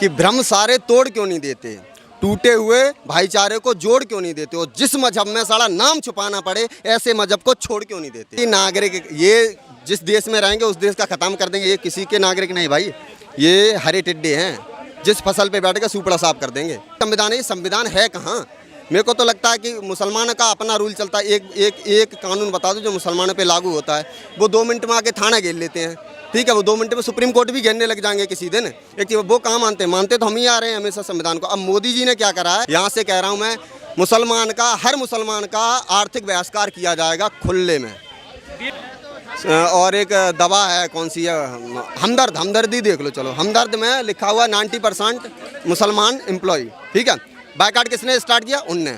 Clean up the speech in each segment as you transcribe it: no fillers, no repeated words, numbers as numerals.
कि भ्रम सारे तोड़ क्यों नहीं देते, टूटे हुए भाईचारे को जोड़ क्यों नहीं देते, और जिस मजहब में सारा नाम छुपाना पड़े ऐसे मजहब को छोड़ क्यों नहीं देते। ये नागरिक ये जिस देश में रहेंगे उस देश का खत्म कर देंगे, ये किसी के नागरिक नहीं भाई, ये हरे टिड्डे हैं, जिस फसल पे बैठ के सुपड़ा साफ कर देंगे। संविधान, ये संविधान है कहाँ? मेरे को तो लगता है कि मुसलमान का अपना रूल चलता है। एक कानून बता दो जो मुसलमानों पे लागू होता है, वो 2 मिनट में आके थाना घेर लेते हैं, ठीक है, वो 2 मिनट में सुप्रीम कोर्ट भी घेरने लग जाएंगे किसी दिन। एक चीज़ वो कहाँ मानते हैं, मानते तो हम ही आ रहे हैं हमेशा संविधान को। अब मोदी जी ने क्या करा है, यहाँ से कह रहा हूँ मैं, मुसलमान का, हर मुसलमान का आर्थिक बहिष्कार किया जाएगा खुले में। और एक दवा है कौन सी है, हमदर्दी देख लो, चलो हमदर्द में लिखा हुआ 90% मुसलमान एम्प्लॉय, ठीक है। बायकाट किसने स्टार्ट किया? उनने।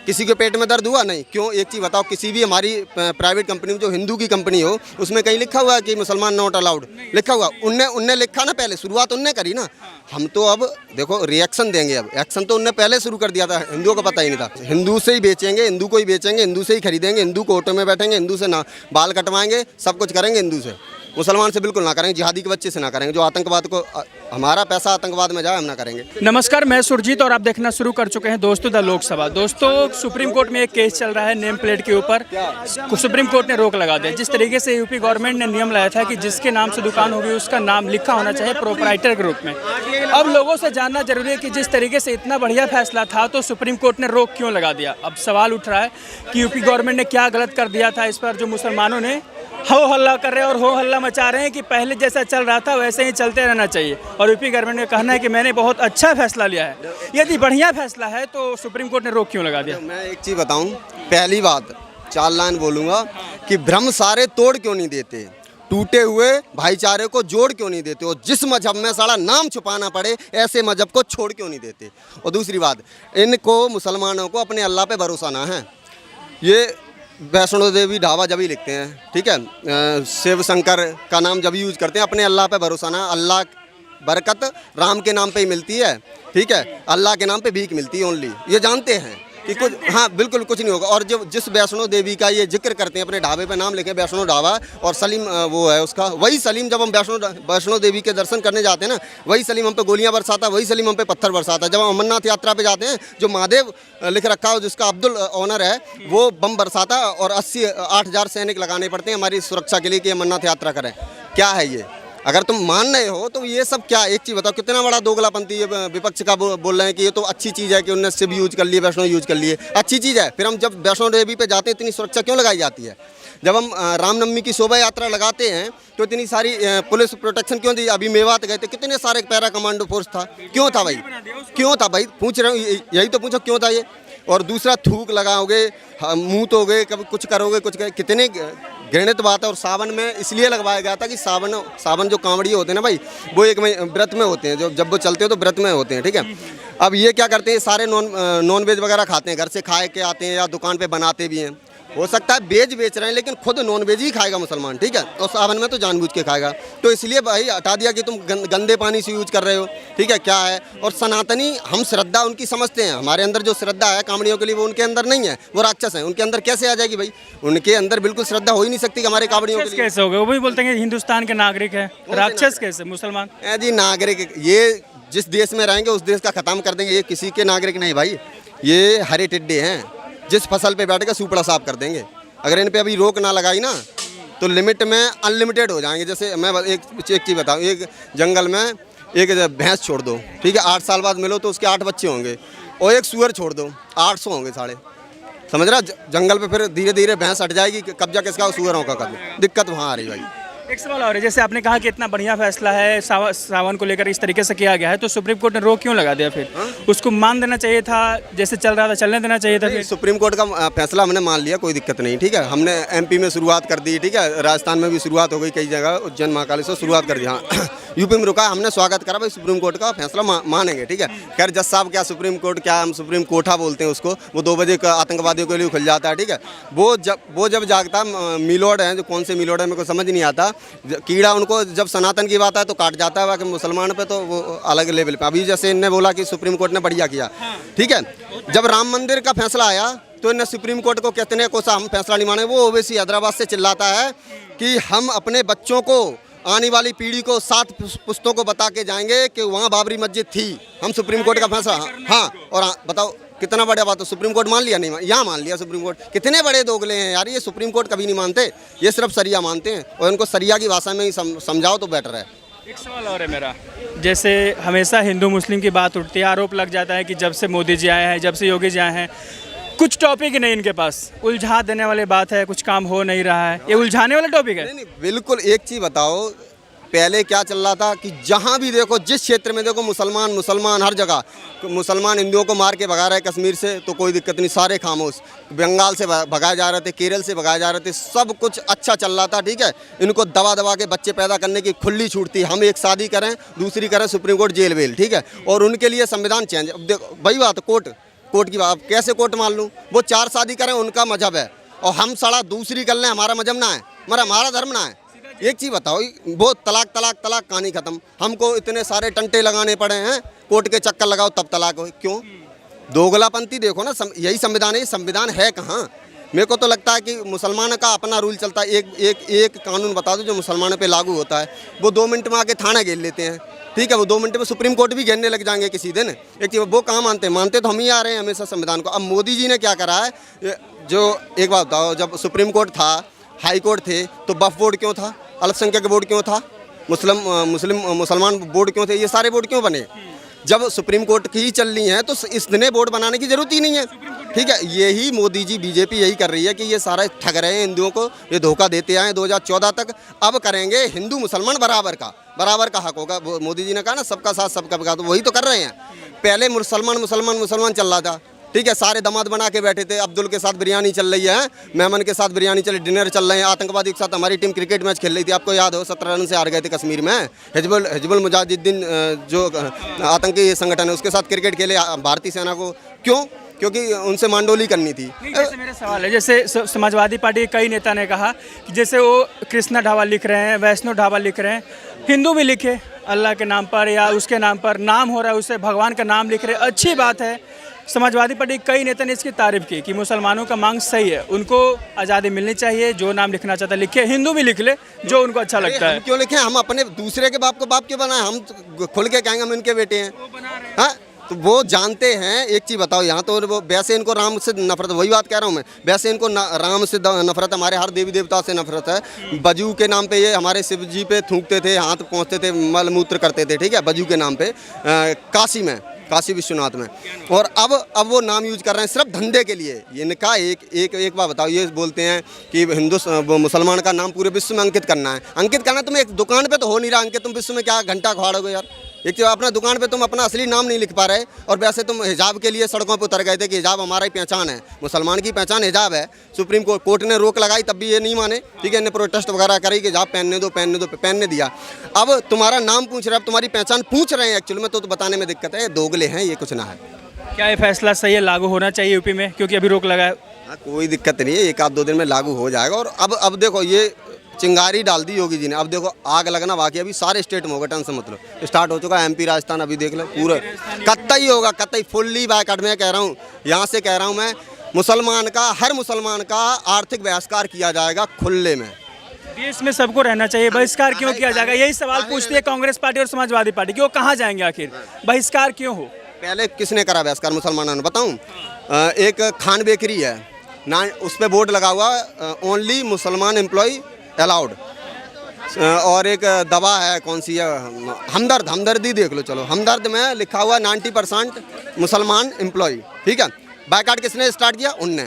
किसी के पेट में दर्द हुआ? नहीं। क्यों? एक चीज़ बताओ, किसी भी हमारी प्राइवेट कंपनी में जो हिंदू की कंपनी हो उसमें कहीं लिखा हुआ है कि मुसलमान नॉट अलाउड? लिखा हुआ उनने लिखा ना, पहले शुरुआत उनने करी ना। हम तो अब देखो रिएक्शन देंगे, अब एक्शन तो उनने पहले शुरू कर दिया था, हिंदुओं को पता ही नहीं था। हिंदू से ही बेचेंगे, हिंदू को ही बेचेंगे, हिंदू से ही खरीदेंगे, हिंदू को ऑटो में बैठेंगे, हिंदू से ना बाल कटवाएंगे, सब कुछ करेंगे हिंदू से। मुसलमान से बिल्कुल ना करेंगे, जिहादी के बच्चे से ना करेंगे, जो आतंकवाद को, हमारा पैसा आतंकवाद में जाए हम ना करेंगे। नमस्कार, मैं सुरजीत और आप देखना शुरू कर चुके हैं दोस्तों द लोकसभा। दोस्तों, सुप्रीम कोर्ट में एक केस चल रहा है नेम प्लेट के ऊपर। सुप्रीम कोर्ट ने रोक लगा दिया। जिस तरीके से यूपी गवर्नमेंट ने नियम लाया था कि जिसके नाम से दुकान होगी उसका नाम लिखा होना चाहिए प्रोप्राइटर के रूप में। अब लोगों से जानना जरूरी है कि जिस तरीके से इतना बढ़िया फैसला था तो सुप्रीम कोर्ट ने रोक क्यों लगा दिया। अब सवाल उठ रहा है कि यूपी गवर्नमेंट ने क्या गलत कर दिया था इस पर, जो मुसलमानों ने हो हल्ला कर रहे हैं और हो हल्ला मचा रहे हैं कि पहले जैसा चल रहा था वैसे ही चलते रहना चाहिए। और यूपी गवर्नमेंट का कहना है कि मैंने बहुत अच्छा फैसला लिया है। यदि बढ़िया फैसला है तो सुप्रीम कोर्ट ने रोक क्यों लगा दिया? मैं एक चीज़ बताऊं, पहली बात 4 लाइन बोलूँगा कि भ्रम सारे तोड़ क्यों नहीं देते, टूटे हुए भाईचारे को जोड़ क्यों नहीं देते, और जिस मजहब में सारा नाम छुपाना पड़े ऐसे मजहब को छोड़ क्यों नहीं देते। और दूसरी बात, इनको मुसलमानों को अपने अल्लाह पे भरोसा ना है। ये वैष्णो देवी ढाबा जब ही लिखते हैं, ठीक है, शिव शंकर का नाम जब यूज करते हैं, अपने अल्लाह पे भरोसा ना। अल्लाह बरकत राम के नाम पे ही मिलती है, ठीक है, अल्लाह के नाम पे भीख मिलती है ओनली। ये जानते हैं कि कुछ, हाँ बिल्कुल कुछ नहीं होगा। और जो जिस वैष्णो देवी का ये जिक्र करते हैं, अपने ढाबे पे नाम लिखे वैष्णो ढाबा, और सलीम वो है उसका, वही सलीम जब हम वैष्णो देवी के दर्शन करने जाते हैं ना, वही सलीम हम पे गोलियां बरसाता, वही सलीम हम पे पत्थर बरसाता है। जब हम अमरनाथ यात्रा पे जाते हैं, जो महादेव लिख रखा हो जिसका अब्दुल ऑनर है, वो बम बरसाता और 8,000 सैनिक लगाने पड़ते हैं हमारी सुरक्षा के लिए कि अमरनाथ यात्रा करें। क्या है ये? अगर तुम मान रहे हो तो ये सब क्या? एक चीज़ बताओ, कितना बड़ा दोगलापंथी विपक्ष का बोल रहे हैं कि ये तो अच्छी चीज़ है कि उन्होंने शिव यूज कर लिए, वैष्णो यूज कर लिए, अच्छी चीज़ है। फिर हम जब वैष्णो देवी पे जाते हैं इतनी सुरक्षा क्यों लगाई जाती है? जब हम रामनवमी की शोभा यात्रा लगाते हैं तो इतनी सारी पुलिस प्रोटेक्शन क्यों दी? अभी मेवात गए थे, कितने सारे पैरा कमांडो फोर्स था, क्यों था भाई? क्यों था भाई? पूछ रहे हूँ, यही तो पूछो क्यों था ये। और दूसरा, थूक लगाओगे, मुँह धोगे, कभी कुछ करोगे, कितने घृणित बात है। और सावन में इसलिए लगवाया गया था कि सावन जो कांवड़िए होते हैं ना भाई, वो एक व्रत में होते हैं, जब वो चलते हो तो व्रत में होते हैं, ठीक है। अब ये क्या करते हैं, सारे नॉन वेज वगैरह खाते हैं, घर से खा के आते हैं या दुकान पे बनाते भी हैं। हो सकता है वेज बेच रहे हैं लेकिन खुद नॉन वेज ही खाएगा मुसलमान, ठीक है, और सावन में तो जानबूझ के खाएगा। तो इसलिए भाई हटा दिया कि तुम गंदे पानी से यूज कर रहे हो, ठीक है, क्या है। और सनातनी, हम श्रद्धा उनकी समझते हैं, हमारे अंदर जो श्रद्धा है कांवड़ियों के लिए वो उनके अंदर नहीं है, वो राक्षस हैं। उनके अंदर कैसे आ जाएगी भाई? उनके अंदर बिल्कुल श्रद्धा हो ही नहीं सकती कि हमारे कांवड़ियों के लिए कैसे हो गए? वो भी बोलते हैं कि हिंदुस्तान के नागरिक है, राक्षस कैसे मुसलमान? जी नागरिक, ये जिस देश में रहेंगे उस देश का खत्म कर देंगे, ये किसी के नागरिक नहीं भाई, ये हरे टिड्डे हैं, जिस फसल पे बैठ कर सुपड़ा साफ कर देंगे। अगर इन पे अभी रोक ना लगाई ना तो लिमिट में अनलिमिटेड हो जाएंगे। जैसे मैं एक चीज़ बताऊँ, एक जंगल में एक भैंस छोड़ दो, ठीक है, 8 साल बाद मिलो तो उसके 8 बच्चे होंगे, और एक सूअर छोड़ दो, 800 होंगे साढ़े, समझ रहा? जंगल पे फिर धीरे धीरे भैंस हट जाएगी, कब्जा किसका? सूअरों का कब? दिक्कत वहाँ आ रही भाई। एक सवाल और है, जैसे आपने कहा कि इतना बढ़िया फैसला है, सावन को लेकर इस तरीके से किया गया है, तो सुप्रीम कोर्ट ने रोक क्यों लगा दिया फिर? उसको मान देना चाहिए था, जैसे चल रहा था चलने देना चाहिए था फिर? सुप्रीम कोर्ट का फैसला हमने मान लिया, कोई दिक्कत नहीं, ठीक है। हमने एमपी में शुरुआत कर दी, ठीक है, राजस्थान में भी शुरुआत हो गई, कई जगह उज्जैन महाकाली से शुरुआत कर दी। हाँ यूपी में रुका, हमने स्वागत करा भाई, सुप्रीम कोर्ट का फैसला मानेंगे, ठीक है। खैर जज साहब क्या सुप्रीम कोर्ट, क्या हम सुप्रीम कोठा बोलते हैं उसको, वो 2 बजे आतंकवादियों के लिए खुल जाता है, ठीक है। वो जब जागता, मिलोड है, जो कौन से मिलोड है मेरे को समझ नहीं आता, कीड़ा उनको जब सनातन की बात है तो काट जाता है, बाकी मुसलमान पे तो वो अलग लेवल पे। अभी जैसे इनने बोला कि सुप्रीम कोर्ट ने बढ़िया किया, ठीक है। जब राम मंदिर का फैसला आया तो इन्हें सुप्रीम कोर्ट को कितने कोसा हम फैसला नहीं माने। वो ओवैसी हैदराबाद से चिल्लाता है कि हम अपने बच्चों को आने वाली पीढ़ी को 7 पुश्तों को बता के जाएंगे कि वहाँ बाबरी मस्जिद थी। हम सुप्रीम कोर्ट का फैसला, हाँ, और बताओ कितना बड़ा बात है, सुप्रीम कोर्ट मान लिया, नहीं यहाँ मान लिया सुप्रीम कोर्ट। कितने बड़े दोगले हैं यार, ये सुप्रीम कोर्ट कभी नहीं मानते, ये सिर्फ सरिया मानते हैं, और इनको सरिया की भाषा में ही समझाओ तो बेटर है। एक सवाल और है मेरा, जैसे हमेशा हिंदू मुस्लिम की बात उठती है, आरोप लग जाता है कि जब से मोदी जी आए हैं, जब से योगी जी आए हैं, कुछ टॉपिक ही नहीं इनके पास, उलझा देने वाली बात है, कुछ काम हो नहीं रहा है, ये उलझाने वाला टॉपिक है। नहीं, बिल्कुल। एक चीज़ बताओ, पहले क्या चल रहा था कि जहाँ भी देखो, जिस क्षेत्र में देखो, मुसलमान हर जगह, मुसलमान हिंदुओं को मार के भगा रहे कश्मीर से तो कोई दिक्कत नहीं, सारे खामोश। बंगाल से भगाए जा रहे थे, केरल से भगाए जा रहे थे, सब कुछ अच्छा चल रहा था, ठीक है। इनको दबा के बच्चे पैदा करने की खुली छूट थी, हम एक शादी करें, दूसरी करें, सुप्रीम कोर्ट जेल वेल, ठीक है। और उनके लिए संविधान चेंज। अब देखो वही बात, कोर्ट की बात, कैसे कोर्ट मान लूँ? वो 4 शादी करें, उनका मजहब है, और हम साला दूसरी कर लें, हमारा मजहब ना है, हमारा धर्म ना है। एक चीज़ बताओ, वो तलाक कहानी खत्म। हमको इतने सारे टंटे लगाने पड़े हैं, कोर्ट के चक्कर लगाओ तब तलाक हो, क्यों? दोगलापंथी देखो ना, यही संविधान है। संविधान है कहाँ? मेरे को तो लगता है कि मुसलमानों का अपना रूल चलता है। एक कानून बता दो जो मुसलमानों पे लागू होता है, वो 2 मिनट में आके थाना घेर लेते हैं, ठीक है। वो 2 मिनट में सुप्रीम कोर्ट भी घेरने लग जाएंगे किसी दिन। एक चीज़, वो कहाँ मानते तो हम ही आ रहे हैं हमेशा संविधान को। अब मोदी जी ने क्या करा है, जो एक बात बताओ, जब सुप्रीम कोर्ट था, हाई कोर्ट थे, तो वक्फ बोर्ड क्यों था? अल्पसंख्यक बोर्ड क्यों था? मुसलमान बोर्ड क्यों थे? ये सारे बोर्ड क्यों बने? जब सुप्रीम कोर्ट की ही चल रही है तो इतने बोर्ड बनाने की जरूरत ही नहीं है, ठीक है। यही मोदी जी, बीजेपी यही कर रही है कि ये सारा ठग रहे हैं हिंदुओं को, ये धोखा देते आए 2014 तक। अब करेंगे हिंदू मुसलमान बराबर का हक होगा। मोदी जी ने कहा ना, सबका साथ सबका विकास, तो वही तो कर रहे हैं। पहले मुसलमान चल रहा था, ठीक है। सारे दामाद बना के बैठे थे, अब्दुल के साथ बिरयानी चल रही है, मेमन के साथ बिरयानी चल, डिनर चल रहे हैं। आतंकवादी के साथ हमारी टीम क्रिकेट मैच खेल रही थी, आपको याद हो, 17 रन से हार गए थे कश्मीर में। हिजबुल मुजाहिदीन जो आतंकी संगठन है, उसके साथ क्रिकेट खेले भारतीय सेना को, क्यों? क्योंकि उनसे मांडोली करनी थी। जैसे मेरा सवाल है, जैसे समाजवादी पार्टी के कई नेता ने कहा कि जैसे वो कृष्णा ढाबा लिख रहे हैं, वैष्णो ढाबा लिख रहे हैं, हिंदू भी लिखे अल्लाह के नाम पर या उसके नाम पर, नाम हो रहा है उससे भगवान का नाम लिख रहे, अच्छी बात है। समाजवादी पार्टी कई नेता ने इसकी तारीफ की कि मुसलमानों का मांग सही है, उनको आज़ादी मिलनी चाहिए, जो नाम लिखना चाहता है लिखे, हिंदू भी लिख ले जो उनको अच्छा लगता है। क्यों लिखे? हम अपने दूसरे के बाप को बाप क्यों बनाए? हम खुल के कहेंगे हम इनके बेटे हैं, हाँ। तो वो जानते हैं। एक चीज़ बताओ, यहाँ तो वो वैसे इनको राम से नफरत, वही बात कह रहा हूँ मैं, वैसे इनको राम से नफरत, हमारे हर देवी देवता से नफरत है। बजू के नाम पे ये हमारे शिव जी पे थूकते थे, हाथ पहुँचते थे, मल मूत्र करते थे, ठीक है, बजू के नाम पे, काशी विश्वनाथ में। और अब वो नाम यूज कर रहे हैं सिर्फ धंधे के लिए। इनका एक बात बताओ, ये बोलते हैं कि मुसलमान का नाम पूरे विश्व में अंकित करना है। तुम एक दुकान पे तो हो नहीं रहा अंकित, तुम विश्व में क्या घंटा खवाड़ोगे यार? एक तो अपना दुकान पे तुम अपना असली नाम नहीं लिख पा रहे, और वैसे तुम हिजाब के लिए सड़कों पर उतर गए थे कि हिजाब हमारा ही पहचान है, मुसलमान की पहचान हिजाब है। सुप्रीम कोर्ट ने रोक लगाई, तब भी ये नहीं माने, ठीक है। इन्हें प्रोटेस्ट वगैरह करी कि हिजाब पहनने दिया। अब तुम्हारा नाम पूछ रहे हैं, अब तुम्हारी पहचान पूछ रहे हैं एक्चुअल में, तो बताने में दिक्कत है। दोगले हैं, ये कुछ ना है। क्या ये फैसला सही है, लागू होना चाहिए यूपी में, क्योंकि अभी रोक लगा है? हाँ, कोई दिक्कत नहीं है, 1-2 दिन में लागू हो जाएगा। और अब देखो, ये चिंगारी डाल दी योगी जी ने, अब देखो आग लगना बाकी। अभी सारे स्टेट में होगा, टेंशन मतलब स्टार्ट हो चुका है। MP राजस्थान अभी देख लो, पूरा कतई होगा, कतई फुल्ली बैकआउट में कह रहा हूँ, यहाँ से कह रहा हूँ मैं, हर मुसलमान का आर्थिक बहिष्कार किया जाएगा खुले में। देश में सबको रहना चाहिए, बहिष्कार क्यों किया जाएगा? यही सवाल पूछती है कांग्रेस पार्टी और समाजवादी पार्टी कि वो कहाँ जाएंगे आखिर, बहिष्कार क्यों हो? पहले किसने करा बहिष्कार मुसलमानों ने, बताऊँ? एक खान बेकरी है ना, उस पर बोर्ड लगा हुआ, ओनली मुसलमान एम्प्लॉय अलाउड। और एक दवा है, कौन सी है, हमदर्दी देख लो, चलो हमदर्द में लिखा हुआ 90% मुसलमान एम्प्लॉय, ठीक है। बायकाट किसने स्टार्ट किया? उनने।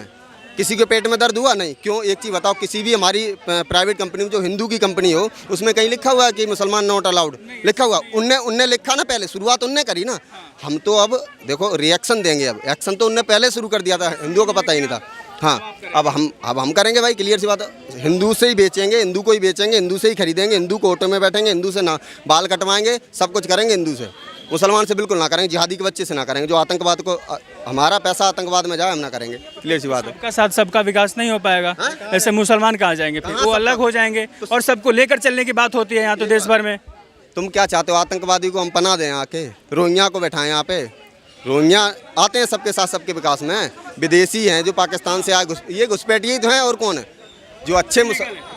किसी के पेट में दर्द हुआ? नहीं। क्यों? एक चीज़ बताओ, किसी भी हमारी प्राइवेट कंपनी में, जो हिंदू की कंपनी हो, उसमें कहीं लिखा हुआ है कि मुसलमान नॉट अलाउड? लिखा हुआ उनने लिखा ना, पहले शुरुआत उनने करी ना। हम तो अब देखो रिएक्शन देंगे, अब एक्शन तो उनने पहले शुरू कर दिया था, हिंदुओं को पता ही नहीं था। हाँ, अब हम करेंगे भाई, क्लियर सी बात है। हिंदू से ही बेचेंगे, हिंदू को ही बेचेंगे, हिंदू से ही खरीदेंगे, हिंदू को ऑटो में बैठेंगे, हिंदू से ना बाल कटवाएंगे, सब कुछ करेंगे हिंदू से। मुसलमान से बिल्कुल ना करेंगे, जिहादी के बच्चे से ना करेंगे, जो आतंकवाद को, हमारा पैसा आतंकवाद में जाए, हम ना करेंगे, क्लियर सी बात है। सबका साथ सबका विकास नहीं हो पाएगा, ऐसे मुसलमान कहाँ जाएंगे फिर? वो अलग हो जाएंगे, और सबको लेकर चलने की बात होती है यहाँ तो देश भर में। तुम क्या चाहते हो? आतंकवादी को हम पनाह दें आके, रोहिंग्या को बैठाएं यहाँ पे? रोहिंग्या आते हैं सबके साथ सबके विकास में, विदेशी हैं जो पाकिस्तान से आए, ये घुसपैठिए तो हैं, और कौन है? जो अच्छे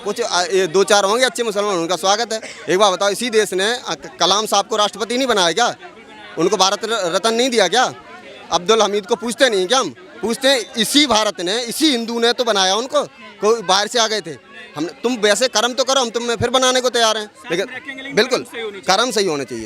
कुछ ये 2-4 होंगे अच्छे मुसलमान, उनका स्वागत है। एक बार बताओ, इसी देश ने कलाम साहब को राष्ट्रपति नहीं बनाया क्या? उनको भारत रत्न नहीं दिया क्या? अब्दुल हमीद को पूछते नहीं क्या? हम पूछते हैं। इसी भारत ने, इसी हिंदू ने तो बनाया उनको, कोई बाहर से आ गए थे। हम तुम वैसे कर्म तो करो, हम तुम्हें फिर बनाने को तैयार हैं, लेकिन बिल्कुल कर्म सही होने चाहिए।